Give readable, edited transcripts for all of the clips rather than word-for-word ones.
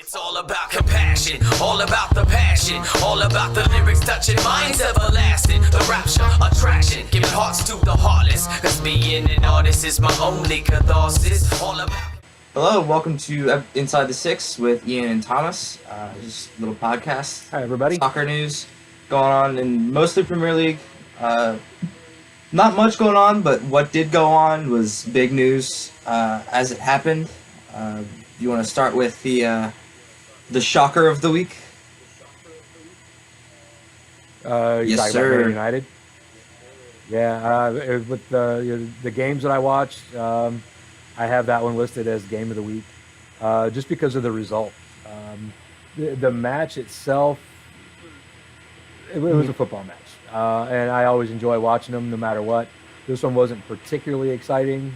It's all about compassion, all about the passion, all about the lyrics touching minds everlasting. The rapture, attraction, giving hearts to the heartless. Cause being an artist is my only catharsis. All about. Hello, welcome to Inside the Six with Ian and Thomas. Just a little podcast. Hi, everybody. Soccer news going on in mostly Premier League. Not much going on, but what did go on was big news as it happened. You want to start with the shocker of the week? Yes, talking sir. about Man United. Yeah, with the games that I watched, I have that one listed as game of the week, just because of the result. The match itself, it was a football match, and I always enjoy watching them no matter what. This one wasn't particularly exciting.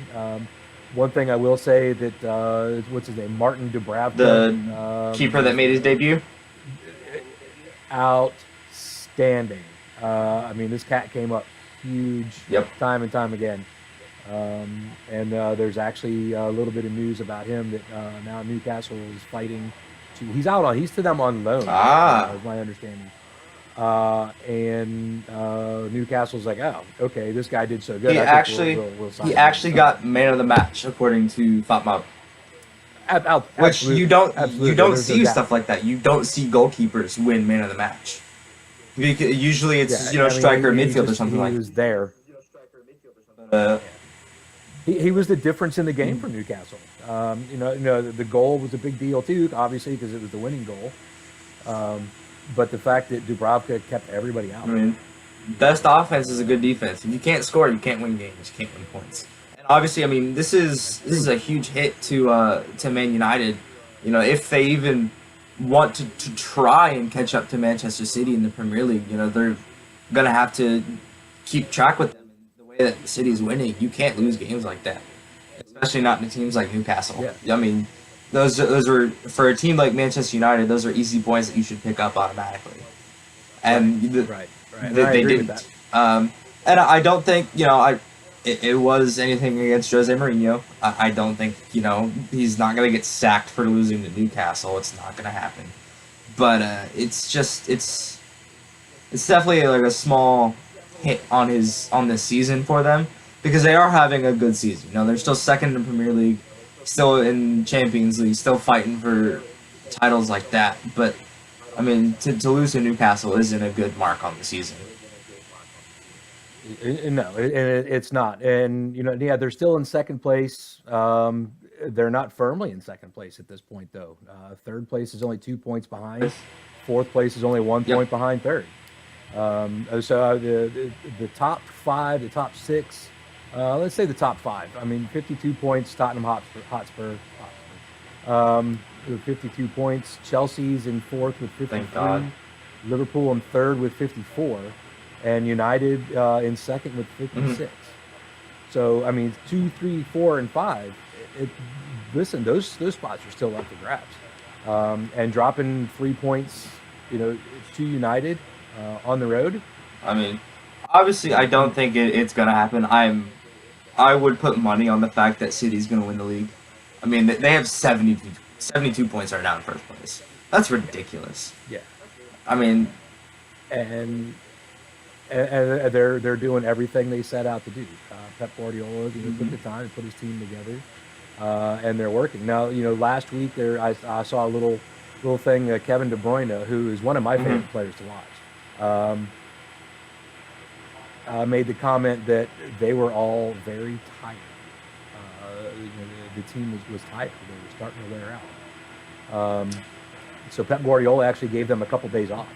One thing I will say that what's his name, Martin Dubravka, The keeper that made his debut? outstanding. I mean, this cat came up huge time and time again. And there's actually a little bit of news about him that now Newcastle is fighting he's to them on loan, is my understanding. And Newcastle's like, oh, okay, this guy did so good. He actually got man of the match according to FotMob. Which you don't see stuff like that. You don't see goalkeepers win man of the match. Usually it's striker, midfield, or something like that. He was there. He was the difference in the game for Newcastle. The goal was a big deal too, obviously, because it was the winning goal. But the fact that Dubravka kept everybody out. I mean, best offense is a good defense. If you can't score, you can't win games. You can't win points. And obviously, I mean, this is a huge hit to Man United. You know, if they even want to try and catch up to Manchester City in the Premier League, they're gonna have to keep track with them. And the way that the City's winning, you can't lose games like that, especially not in teams like Newcastle. Yeah. I mean, those are, for a team like Manchester United, those are easy points that you should pick up automatically. And Right. they didn't. And I don't think it was anything against Jose Mourinho. I don't think he's not gonna get sacked for losing to Newcastle. It's not gonna happen. But it's definitely like a small hit on this season for them, because they are having a good season. They're still second in the Premier League, still in Champions League, still fighting for titles like that. But I mean, to lose to Newcastle isn't a good mark on the season. No, it's not. And they're still in second place. They're not firmly in second place at this point, though. Third place is only 2 points behind. Fourth place is only 1 point behind third. So the top five, the top six, let's say the top five. I mean, 52 points, Tottenham Hotspur. 52 points. Chelsea's in fourth with 53. Thank God. Liverpool in third with 54. And United in second with 56. Mm-hmm. So, I mean, 2, 3, 4, and 5. Listen, those spots are still up for grabs. And dropping 3 points, to United on the road. I mean, obviously, I don't think it's going to happen. I would put money on the fact that City's going to win the league. I mean, they have 72 points right now in first place. That's ridiculous. Yeah. I mean, and they're doing everything they set out to do. Pep Guardiola, took the time to put his team together, and they're working. Now, last week I saw a little thing. Kevin De Bruyne, who is one of my favorite players to watch, made the comment that they were all very tired. The team was tired. They were starting to wear out. So Pep Guardiola actually gave them a couple days off.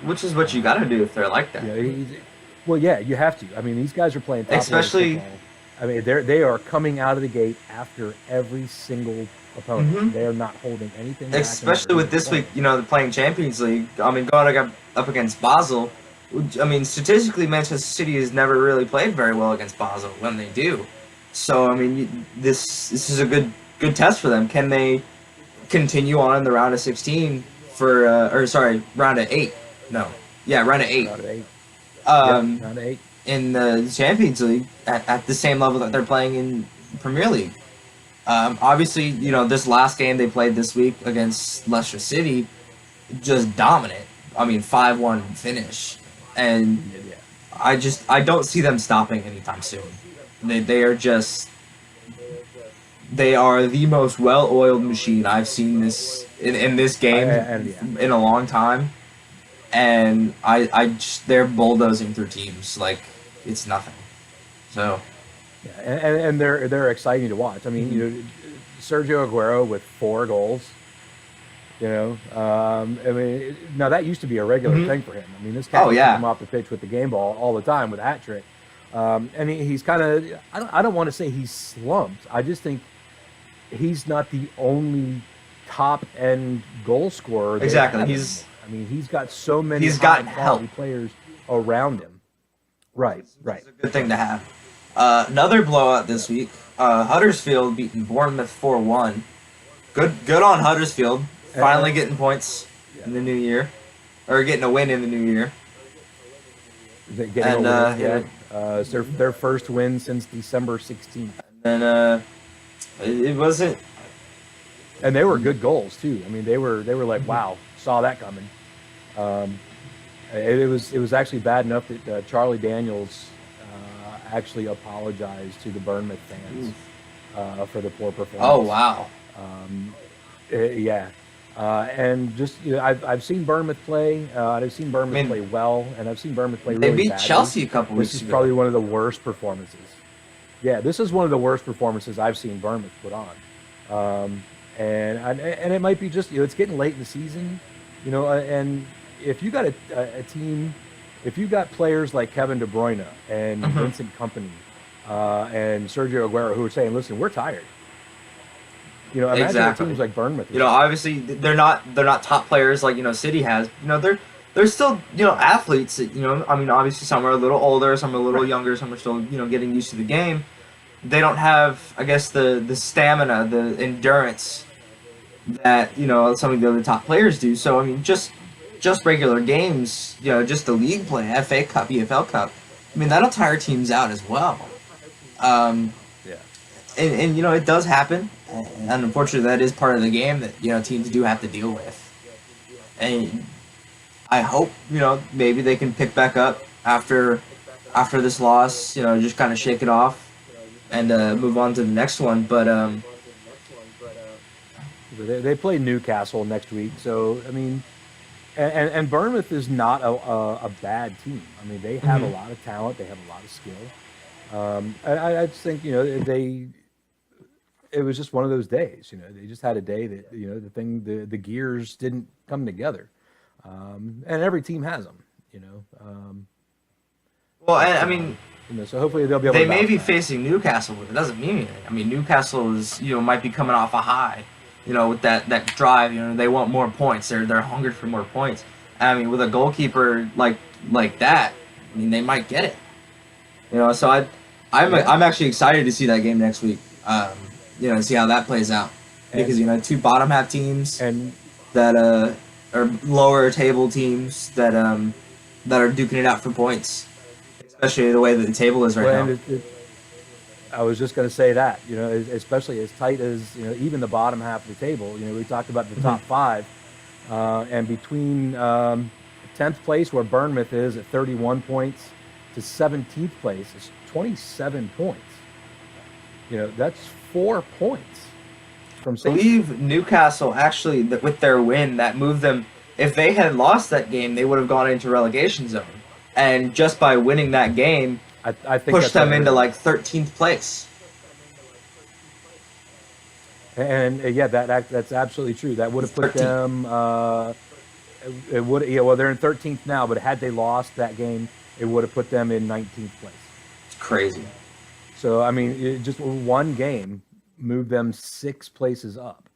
Which is what you got to do if they're like that. You have to. I mean, these guys are playing top especially football. I mean, they are coming out of the gate after every single opponent. Mm-hmm. They are not holding anything back. Especially with this week, they're playing Champions League. I mean, going up against Basel. I mean, statistically, Manchester City has never really played very well against Basel when they do. So, I mean, this is a good test for them. Can they continue on in the round of 16 round of 8? No. Yeah, round of 8. Round of 8. Round of 8. In the Champions League at the same level that they're playing in Premier League. Obviously, this last game they played this week against Leicester City, just dominant. I mean, 5-1 finish, and Yeah. I don't see them stopping anytime soon. They are the most well-oiled machine I've seen in this game in a long time, and they're bulldozing through teams like it's nothing. So Yeah, and they're exciting to watch. I mean, Sergio Aguero with 4 goals. I mean, now that used to be a regular thing for him. I mean, this guy would come off the pitch with the game ball all the time with a hat trick. And he's kind of, I don't want to say he's slumped. I just think he's not the only top end goal scorer. Exactly. He's got so many he's gotten help players around him. Right. It's a good thing to have. Another blowout this week. Huddersfield beating Bournemouth 4-1. Good on Huddersfield. Finally getting points in the new year, or getting a win in the new year. It's their first win since December 16th. And it wasn't. And they were good goals too. I mean, they were like, wow, saw that coming. It was actually bad enough that Charlie Daniels actually apologized to the Bournemouth fans for the poor performance. Oh wow. And just I've seen Bournemouth play. I've seen Bournemouth play well, and I've seen Bournemouth play. They really beat badly. Chelsea a couple weeks ago. This is probably one of the worst performances. Yeah, this is one of the worst performances I've seen Bournemouth put on. And it might be just it's getting late in the season, and if you got a team, if you got players like Kevin De Bruyne and Vincent Kompany and Sergio Aguero who are saying, listen, we're tired. Imagine Exactly. teams like Bournemouth. Obviously they're not top players like City has. They're still athletes. That, I mean, obviously some are a little older, some are a little younger, some are still getting used to the game. They don't have, I guess, the stamina, the endurance that some of the other top players do. So I mean, just regular games, just the league play, FA Cup, EFL Cup. I mean, that'll tire teams out as well. And it does happen. And unfortunately, that is part of the game that teams do have to deal with. And I hope maybe they can pick back up after this loss. Just kind of shake it off and move on to the next one. But they play Newcastle next week, so I mean, and Bournemouth is not a bad team. I mean, they have a lot of talent, they have a lot of skill. I just think it was just one of those days. They just had a day that the gears didn't come together, and every team has them. Well, and I mean, so hopefully they'll be able. They to may be back. facing Newcastle, but it doesn't mean anything. I mean, Newcastle is might be coming off a high, with that drive. They want more points. They're hungry for more points. I mean, with a goalkeeper like that, I mean, they might get it. So I'm actually excited to see that game next week. And see how that plays out, because two bottom half teams and that are lower table teams that are duking it out for points, especially the way that the table is right now. I was just going to say that, especially as tight as even the bottom half of the table. We talked about the top 5, and between 10th place where Bournemouth is at 31 points to 17th place is 27 points. That's 4 points from. I believe Newcastle actually, with their win, that moved them. If they had lost that game, they would have gone into relegation zone, and just by winning that game, I think pushed them into 13th place. And that's absolutely true. That would have put 13th. them. It would. Well, they're in 13th now, but had they lost that game, it would have put them in 19th place. It's crazy. So I mean, just one game moved them 6 places up.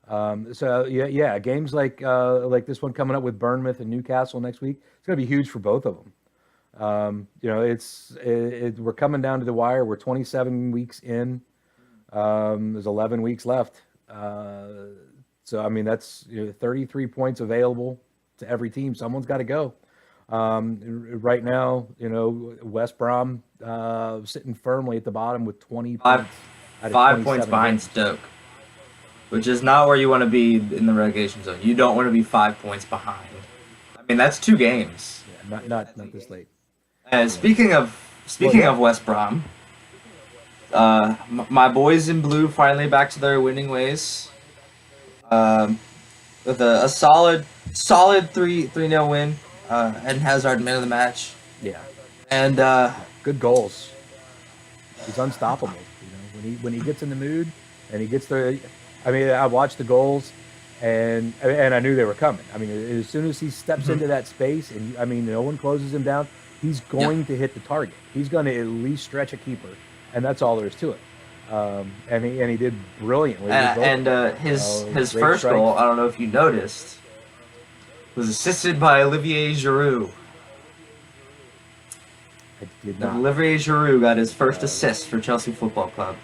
Games like this one coming up with Bournemouth and Newcastle next week, it's going to be huge for both of them. We're coming down to the wire. We're 27 weeks in. There's 11 weeks left. So I mean, that's 33 points available to every team. Someone's got to go. Right now, West Brom sitting firmly at the bottom with 20 points. out of 5 points 27 behind games. Stoke, which is not where you want to be in the relegation zone. You don't want to be 5 points behind. I mean, that's 2 games. Yeah, not this late. And speaking of West Brom, my boys in blue finally back to their winning ways. With a solid 3-0 win. Eden Hazard man of the match, Yeah, and good goals. He's unstoppable. You know, when he gets in the mood and he gets the. I mean, I watched the goals, and I knew they were coming. I mean, as soon as he steps into that space, and I mean, no one closes him down, he's going to hit the target. He's going to at least stretch a keeper, and that's all there is to it. And he did brilliantly. His Great first strike. goal, I don't know if you noticed, was assisted by Olivier Giroud. I did not. Olivier Giroud got his first assist for Chelsea Football Club.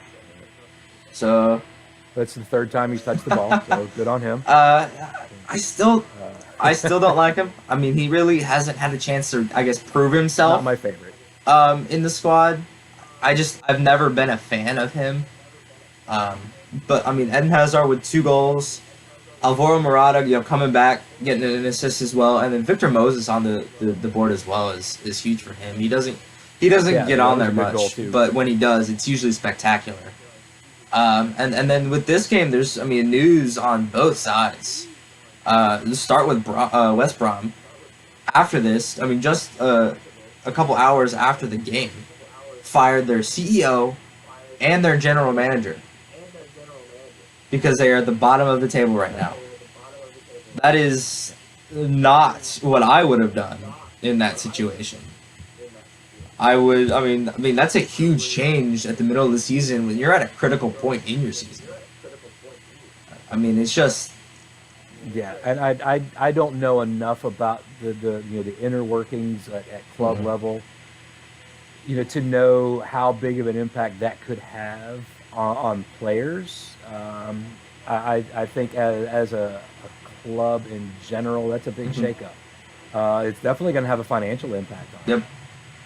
So That's the third time he's touched the ball, so good on him. I still don't like him. I mean, he really hasn't had a chance to, I guess, prove Not himself my favorite. in the squad. I've never been a fan of him. But I mean, Eden Hazard with 2 goals, Alvaro Morata, coming back, getting an assist as well, and then Victor Moses on the board as well is huge for him. He doesn't Yeah, get that on was there a good goal, much, too. but when he does, it's usually spectacular. And then with this game, there's news on both sides. Let's start with West Brom. After this, just a couple hours after the game, fired their CEO and their general manager because they are at the bottom of the table right now. That is not what I would have done in that situation. I mean that's a huge change at the middle of the season when you're at a critical point in your season. I mean, it's just Yeah, and I don't know enough about the inner workings at club level, to know how big of an impact that could have on players. I think as a club in general, that's a big shakeup. It's definitely going to have a financial impact on it. yep.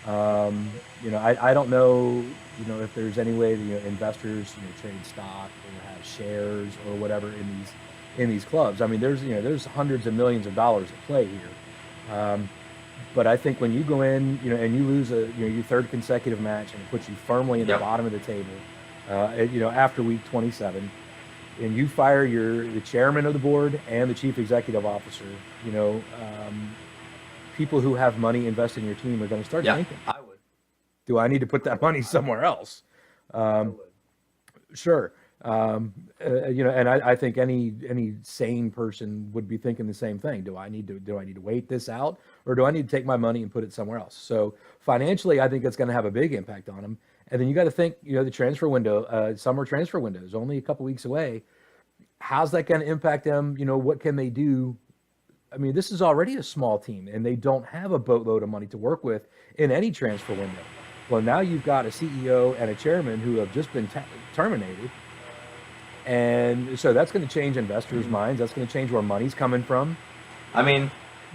I don't know, if there's any way that investors trade stock or have shares or whatever in these clubs. I mean, there's hundreds of millions of dollars at play here. But I think when you go in, and you lose your third consecutive match and it puts you firmly in the Yep. bottom of the table, after week 27, and you fire the chairman of the board and the chief executive officer, people who have money invested in your team are going to start Yeah, thinking, I would. do I need to put that money somewhere else? Sure. And I think any sane person would be thinking the same thing. Do I need to wait this out, or do I need to take my money and put it somewhere else? So financially, I think that's going to have a big impact on them. And then you got to think, the transfer window, summer transfer window is only a couple weeks away. How's that going to impact them? What can they do? I mean, this is already a small team, and they don't have a boatload of money to work with in any transfer window. Well, now you've got a CEO and a chairman who have just been terminated. And so that's going to change investors' minds. That's going to change where money's coming from. I mean,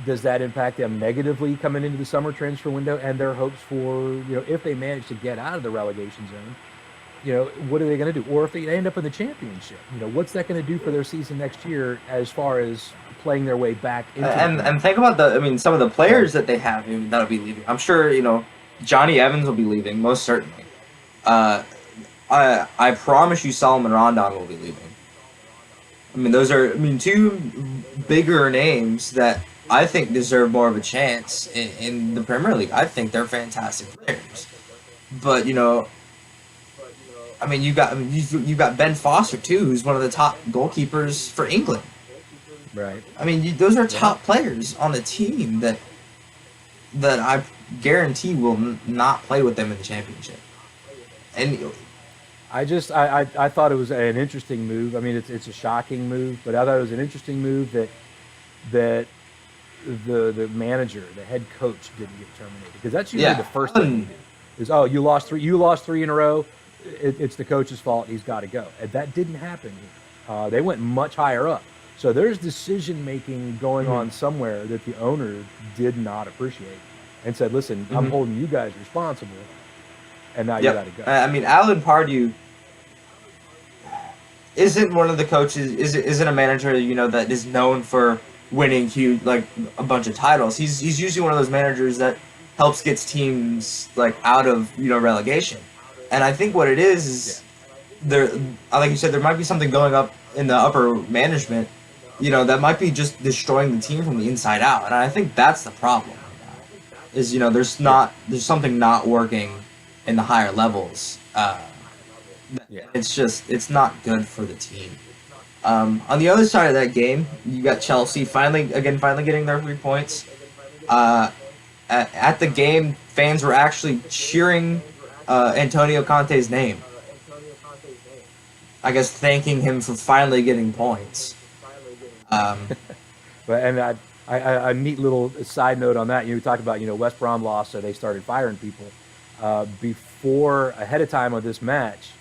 Does that impact them negatively coming into the summer transfer window and their hopes for, if they manage to get out of the relegation zone, what are they going to do? Or if they end up in the championship, what's that going to do for their season next year as far as playing their way back into and think about some of the players that they have that'll be leaving. I'm sure, Johnny Evans will be leaving, most certainly. I promise you Solomon Rondon will be leaving. I mean, those are, 2 bigger names that I think deserve more of a chance in the Premier League. I think they're fantastic players. But, you've got Ben Foster, too, who's one of the top goalkeepers for England. Right. I mean, those are top players on the team that I guarantee will not play with them in the championship. And I thought it was an interesting move. I mean, it's a shocking move, but I thought it was an interesting move that the manager, the head coach, didn't get terminated, because that's usually the first thing you do. Is you lost 3 in a row. It's the coach's fault. He's got to go. And that didn't happen here. They went much higher up. So there's decision making going on somewhere that the owner did not appreciate, and said, "Listen, I'm holding you guys responsible, and now you got to go." I mean, Alan Pardew isn't one of the coaches, isn't a manager, that is known for winning huge, like, a bunch of titles. He's usually one of those managers that helps gets teams, like, out of, relegation. And I think what it is there, like you said, there might be something going up in the upper management, that might be just destroying the team from the inside out. And I think that's the problem. Is there's something not working in the higher levels. It's not good for the team. On the other side of that game, you got Chelsea finally getting their 3 points. At the game, fans were actually cheering Antonio Conte's name. I guess thanking him for finally getting points. But a neat little side note on that. You talked about West Brom lost, so they started firing people. Ahead of time of this match,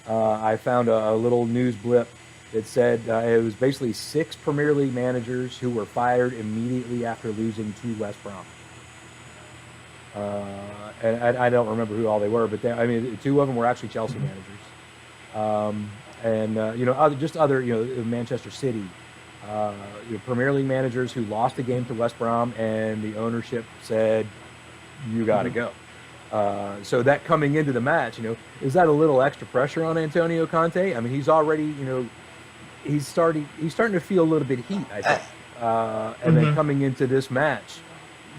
I found a little news blip that said it was basically 6 Premier League managers who were fired immediately after losing to West Brom. And I don't remember who all they were, but 2 of them were actually Chelsea managers. Other Manchester City, Premier League managers who lost the game to West Brom, and the ownership said, "You got to go." So that coming into the match, is that a little extra pressure on Antonio Conte? I mean, he's already, he's starting to feel a little bit of heat, I think. And then coming into this match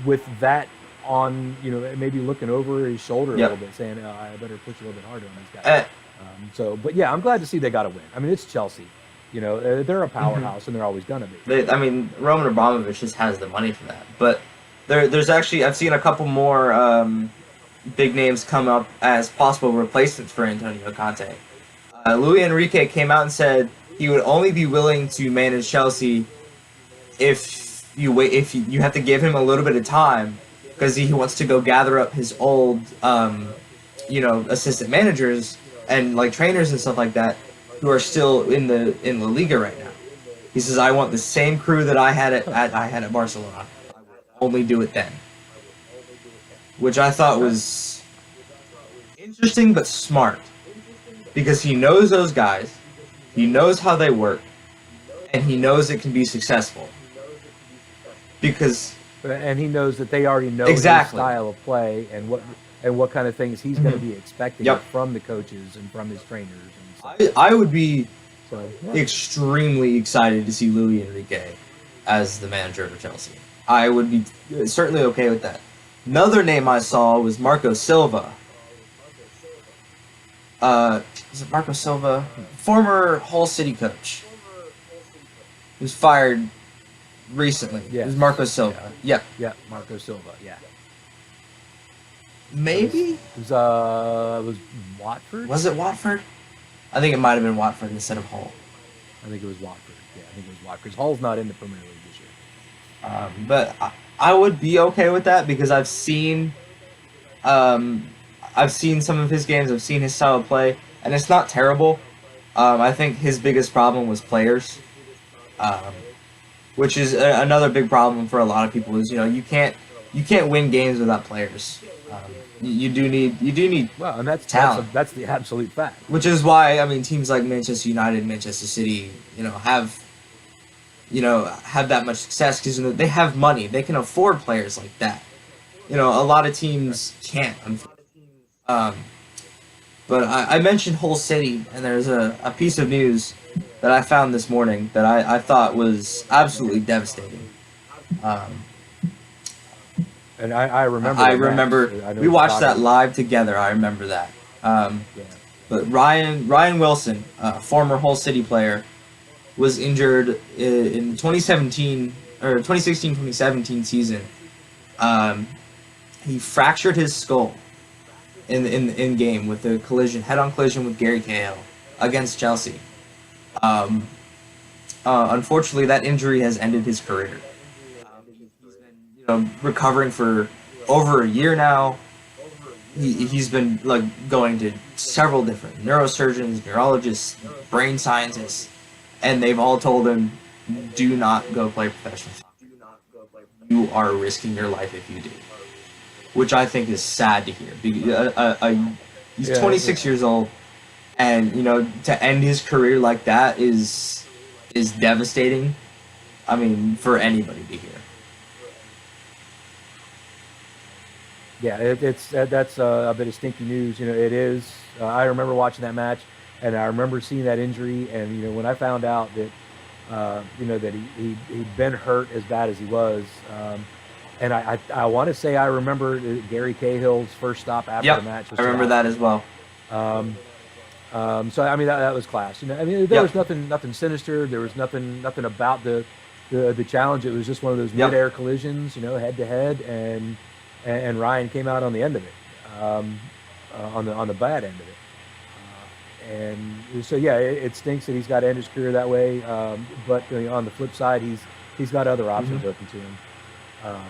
with that on, maybe looking over his shoulder a little bit, saying, "I better push a little bit harder on these guys." But yeah, I'm glad to see they got a win. I mean, it's Chelsea. They're a powerhouse, and they're always gonna be. Roman Abramovich just has the money for that. But there's actually, I've seen a couple more big names come up as possible replacements for Antonio Conte. Luis Enrique came out and said he would only be willing to manage Chelsea if you have to give him a little bit of time, because he wants to go gather up his old assistant managers and like trainers and stuff like that who are still in the La Liga right now. He says, "I want the same crew that I had at Barcelona. I will only do it then." Which I thought was interesting but smart, because he knows those guys, he knows how they work, and he knows it can be successful. And he knows that they already know exactly his style of play and what kind of things he's going to be expecting from the coaches and from his trainers. And I would be extremely excited to see Luis Enrique as the manager for Chelsea. I would be certainly okay with that. Another name I saw was Marco Silva. Is it Marco Silva? Former Hull City coach. He was fired recently. Yeah. It was Marco Silva. Yeah. Yeah, Marco Silva, yeah. Maybe? It was Watford? Was it Watford? I think it might have been Watford instead of Hull. I think it was Watford. Yeah, I think it was Watford. Because Hull's not in the Premier League this year. But I would be okay with that, because I've seen some of his games. I've seen his style of play, and it's not terrible. I think his biggest problem was players, which is another big problem for a lot of people. Is you can't win games without players. You do need well, and that's talent. That's the absolute fact. Which is why teams like Manchester United, Manchester City, have that much success, because they have money. They can afford players like that. A lot of teams can't. But I mentioned Hull City, and there's a piece of news that I found this morning that I thought was absolutely devastating. And I remember. I remember we watched that live together. I remember that. But Ryan Wilson, former Hull City player, was injured in 2016-2017 season. He fractured his skull in game with a head-on collision with Gary Cahill against Chelsea. Unfortunately, that injury has ended his career. He's been recovering for over a year now. He's been going to several different neurosurgeons, neurologists, brain scientists, and they've all told him, "Do not go play professional soccer. You are risking your life if you do." Which I think is sad to hear. He's 26 years old. and to end his career like that is devastating. I mean, for anybody to hear. Yeah, that's a bit of stinky news. It is. I remember watching that match, and I remember seeing that injury. And when I found out that, that he'd been hurt as bad as he was, and I want to say I remember Gary Cahill's first stop after the match. I remember that as well. So I mean that was class. There was nothing sinister. There was nothing about the challenge. It was just one of those mid-air collisions, head to head, and Ryan came out on the end of it, on the bad end of it. And so yeah, it stinks that he's got to end his career that way. But on the flip side, he's got other options open to him. I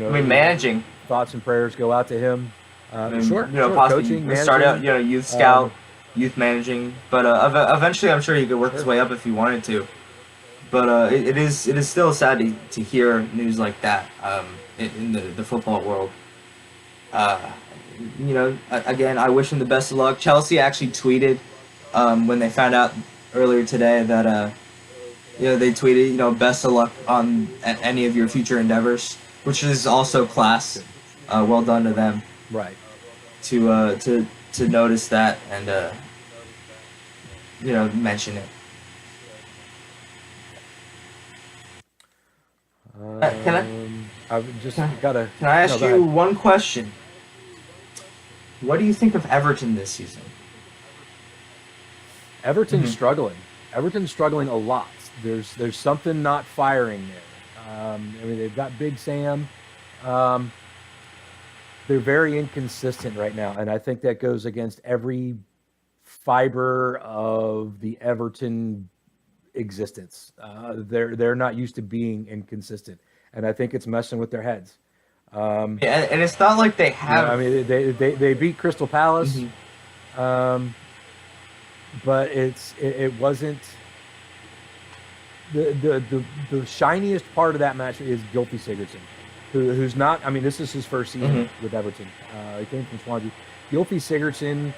mean, managing. Thoughts and prayers go out to him. Sure. Possibly coaching, start out, youth scout, youth managing, but eventually, I'm sure he could work his way up if he wanted to. But it is still sad to hear news like that in the football world. Again, I wish him the best of luck. Chelsea actually tweeted when they found out earlier today that they tweeted best of luck on any of your future endeavors, which is also class. Well done to them. Right. To notice that and mention it. I've just gotta. Can I ask you one question? What do you think of Everton this season? Everton's struggling. Everton's struggling a lot. There's something not firing there. They've got Big Sam. They're very inconsistent right now, and I think that goes against every fiber of the Everton existence. They're not used to being inconsistent, and I think it's messing with their heads. And it's not like they have. They beat Crystal Palace, but it wasn't the shiniest part of that match is Gylfi Sigurdsson. Who's not? This is his first season with Everton. He came from Swansea. Gylfi Sigurdsson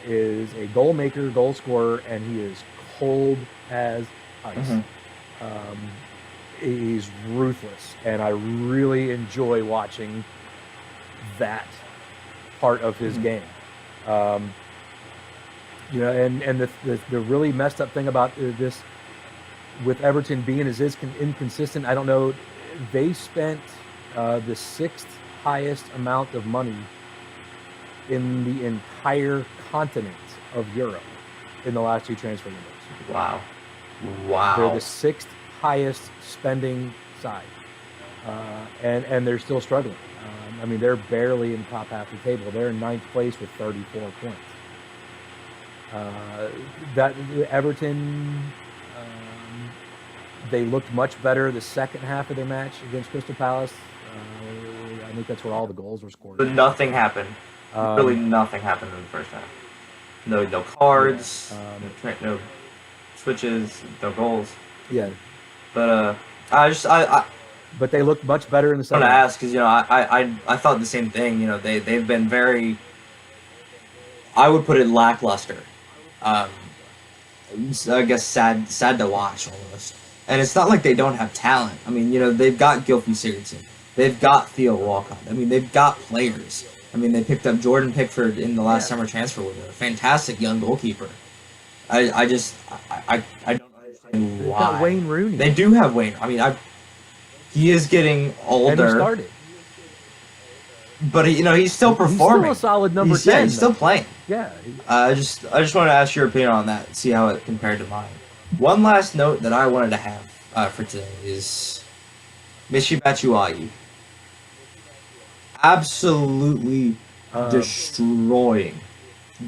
is a goal maker, goal scorer, and he is cold as ice. He's ruthless, and I really enjoy watching that part of his game. And the really messed up thing about this with Everton being as inconsistent, I don't know. They spent the sixth highest amount of money in the entire continent of Europe in the last two transfer windows. Wow. They're the sixth highest spending side, and they're still struggling. They're barely in top half of the table. They're in ninth place with 34 points. That Everton. They looked much better the second half of their match against Crystal Palace. I think that's where all the goals were scored. But nothing happened. Really, nothing happened in the first half. No cards, no switches, no goals. Yeah. But But they looked much better in the second. I want to ask because I thought the same thing. They've been very. I would put it lackluster. I guess sad to watch almost. And it's not like they don't have talent. They've got Gylfi Sigurdsson. They've got Theo Walcott. They've got players. They picked up Jordan Pickford in the last summer transfer window. A fantastic young goalkeeper. I don't understand why. Got Wayne Rooney. They do have Wayne. He is getting older. And he started. But he's still performing. He's still a solid number 10. Yeah, he's still playing. Yeah. I just want to ask your opinion on that. See how it compared to mine. One last note that I wanted to have for today is Michy Batshuayi absolutely destroying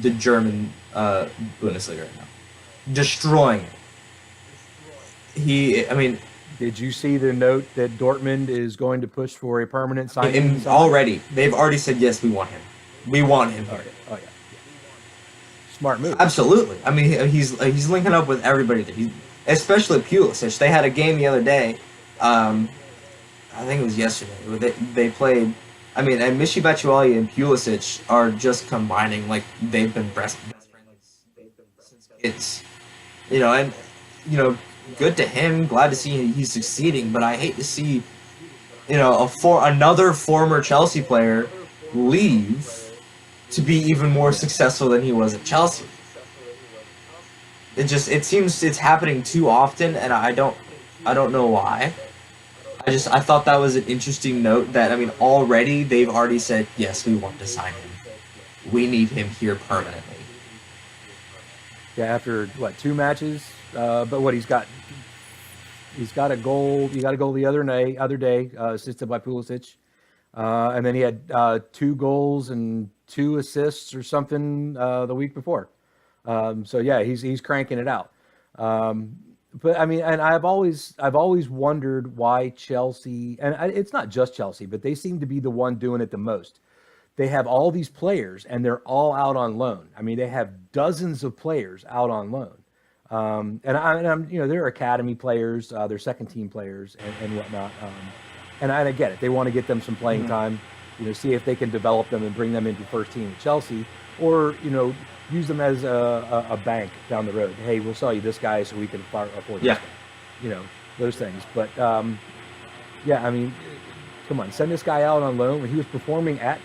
the German Bundesliga right now. Destroying it. Did you see the note that Dortmund is going to push for a permanent signing? They've already said yes. We want him. We want him. Oh yeah. Smart move. Absolutely. He's linking up with everybody there. Especially Pulisic. They had a game the other day. I think it was yesterday. They played I mean, and Michy Batshuayi and Pulisic are just combining like they've been best friends since kids. You know, and you know, good to him. Glad to see he's succeeding. But I hate to see, you know, another former Chelsea player leave to be even more successful than he was at Chelsea. It seems it's happening too often, and I don't know why. I thought that was an interesting note that, I mean, already they've already said, yes, we want to sign him. We need him here permanently. Yeah, after what, 2 matches? But what he's got a goal. He got a goal the other day, assisted by Pulisic, and then he had 2 goals and 2 assists or something the week before. So yeah, he's cranking it out. But I mean, and I've always wondered why Chelsea, and it's not just Chelsea, but they seem to be the one doing it the most. They have all these players, and they're all out on loan. I mean, they have dozens of players out on loan. And I'm, you know, they're academy players, they're second team players and whatnot. And I get it. They want to get them some playing time, you know, see if they can develop them and bring them into first team at Chelsea, or, you know, use them as a bank down the road. Hey, we'll sell you this guy so we can afford this guy. You know, those things. But yeah, I mean, come on, send this guy out on loan when he was performing at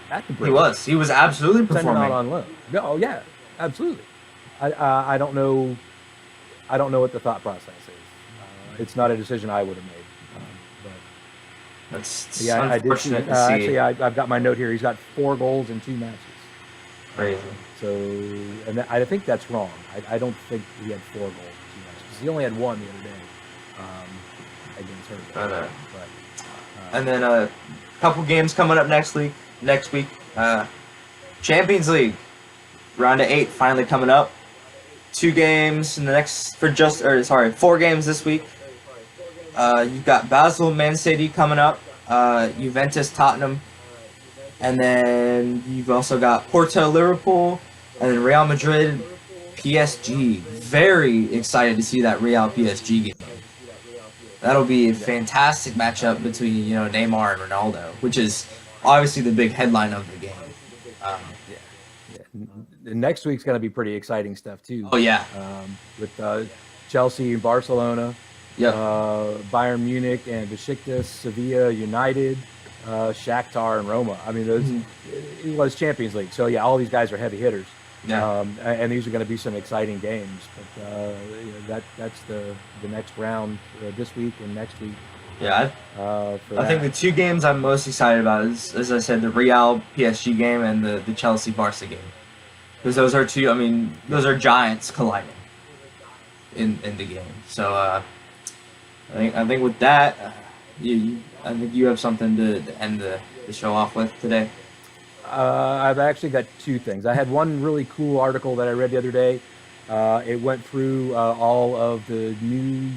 the Brentford. He was absolutely performing. Send him out on loan. No, oh yeah, absolutely. I don't know what the thought process is. It's not a decision I would have made. But that's yeah, I did see. unfortunate to see. Actually, I've got my note here. He's got 4 goals in 2 matches. Crazy. So, and I think that's wrong. I don't think he had 4 goals in 2 matches. He only had 1 the other day against her. And then a couple games coming up next week. Champions League, round of 8 finally coming up. 2 games in the next 4 games this week. You've got Basel, Man City coming up. Juventus, Tottenham. And then you've also got Porto, Liverpool, and then Real Madrid, PSG. Very excited to see that Real PSG game. That'll be a fantastic matchup between, you know, Neymar and Ronaldo, which is obviously the big headline of the game. Next week's going to be pretty exciting stuff too. Oh yeah. With Chelsea and Barcelona, Yep. Bayern Munich and Besiktas, Sevilla, United, Shakhtar and Roma. I mean, those it was Champions League, so yeah, all these guys are heavy hitters. Yeah. And these are going to be some exciting games. But you know, that's the next round this week and next week. Yeah. I think the 2 games I'm most excited about is, as I said, the Real PSG game and the Chelsea Barca game, because those are 2. I mean, those are giants colliding in the game. So I think with that, I think you have something to end the show off with today. I've actually got 2 things. I had one really cool article that I read the other day. It went through all of the new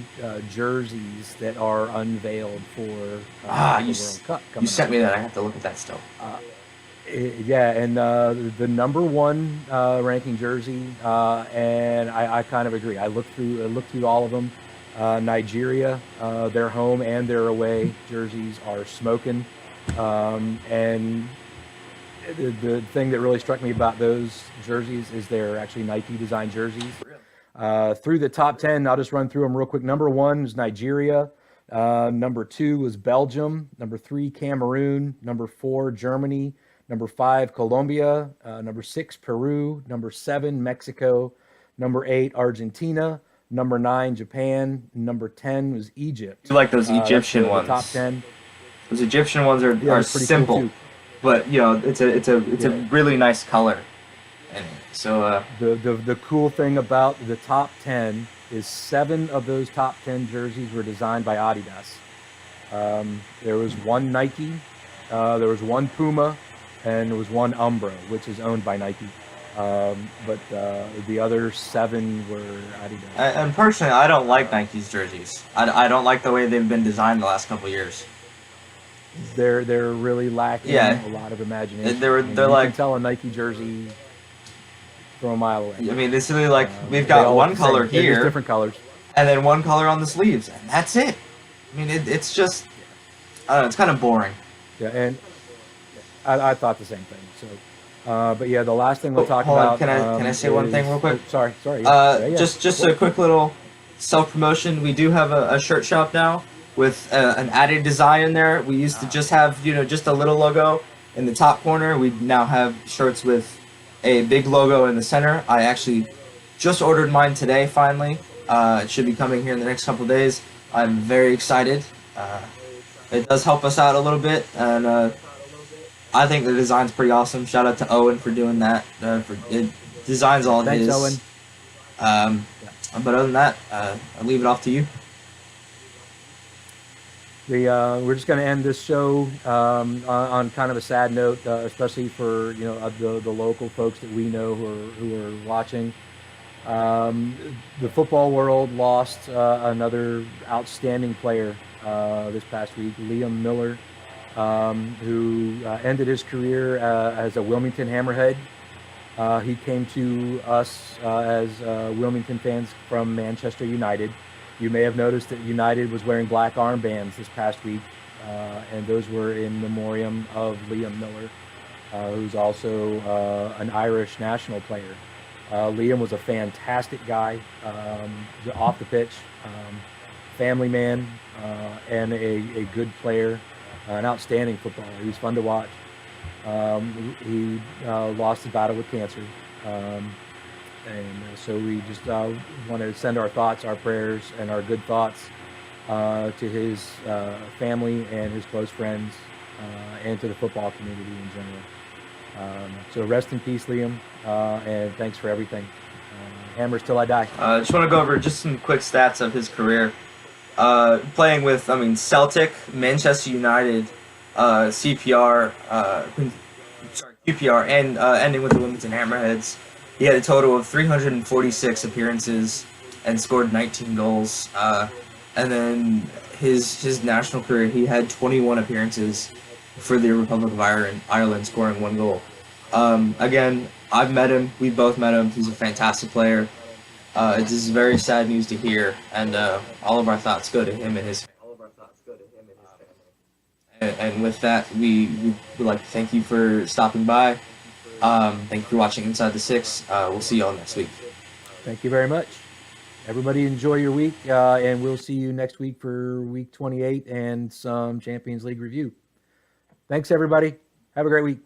jerseys that are unveiled for the World Cup. You sent me that. I have to look at that still. Yeah, and the number 1 ranking jersey, and I kind of agree. I looked through all of them. Nigeria, their home and their away jerseys are smoking, and the thing that really struck me about those jerseys is they're actually Nike designed jerseys. Through the top 10, I'll just run through them real quick. Number 1 is Nigeria. Number 2 was Belgium. Number 3, Cameroon. Number 4, Germany. Number 5, Colombia. Number 6, Peru. Number 7, Mexico. Number 8, Argentina. Number 9, Japan. Number 10 was Egypt. You like those Egyptian ones? Top 10. Those Egyptian ones are simple. Cool, but you know, it's a really nice color. And so the cool thing about the top 10 is 7 of those top 10 jerseys were designed by Adidas. There was 1 Nike, there was 1 Puma, and there was 1 Umbro, which is owned by Nike. But the other 7 were Adidas. And personally, I don't like Nike's jerseys. I don't like the way they've been designed the last couple of years. They're really lacking a lot of imagination. They're you like, can tell a Nike jersey from a mile away. I mean, this is like we've got 1 color here, just different colors, and then 1 color on the sleeves, and that's it. I mean, it's just I don't know, it's kind of boring. Yeah, I thought the same thing. So, but yeah, the last thing we'll talk Hold on, about. can I say one thing real quick? Sorry. Yeah. Just a quick little self promotion. We do have a shirt shop now with an added design in there. We used to just have just a little logo in the top corner. We now have shirts with a big logo in the center. I actually just ordered mine today. Finally, it should be coming here in the next couple days. I'm very excited. It does help us out a little bit, and I think the design's pretty awesome. Shout out to Owen for doing that. It designs all Thanks, his. Owen. But other than that, I'll leave it off to you. We're just going to end this show on kind of a sad note, especially for the local folks that we know who are watching. The football world lost another outstanding player this past week, Liam Miller, who ended his career as a Wilmington Hammerhead. He came to us as Wilmington fans from Manchester United. You may have noticed that United was wearing black armbands this past week, and those were in memoriam of Liam Miller, who's also an Irish national player. Liam was a fantastic guy, off the pitch, family man, and a good player, an outstanding footballer. He was fun to watch. He lost his battle with cancer. And so we just want to send our thoughts, our prayers, and our good thoughts to his family and his close friends, and to the football community in general. So rest in peace, Liam, and thanks for everything. Hammers till I die. I just want to go over just some quick stats of his career. Playing with, Celtic, Manchester United, QPR, and ending with the Wilmington Hammerheads. He had a total of 346 appearances and scored 19 goals. And then his national career, he had 21 appearances for the Republic of Ireland, scoring 1 goal. Again, I've met him. We both met him. He's a fantastic player. This is very sad news to hear, and all of our thoughts go to him and his family. And with that, we would like to thank you for stopping by. Thank you for watching Inside the Six. We'll see you all next week. Thank you very much. Everybody enjoy your week, and we'll see you next week for week 28 and some Champions League review. Thanks, everybody. Have a great week.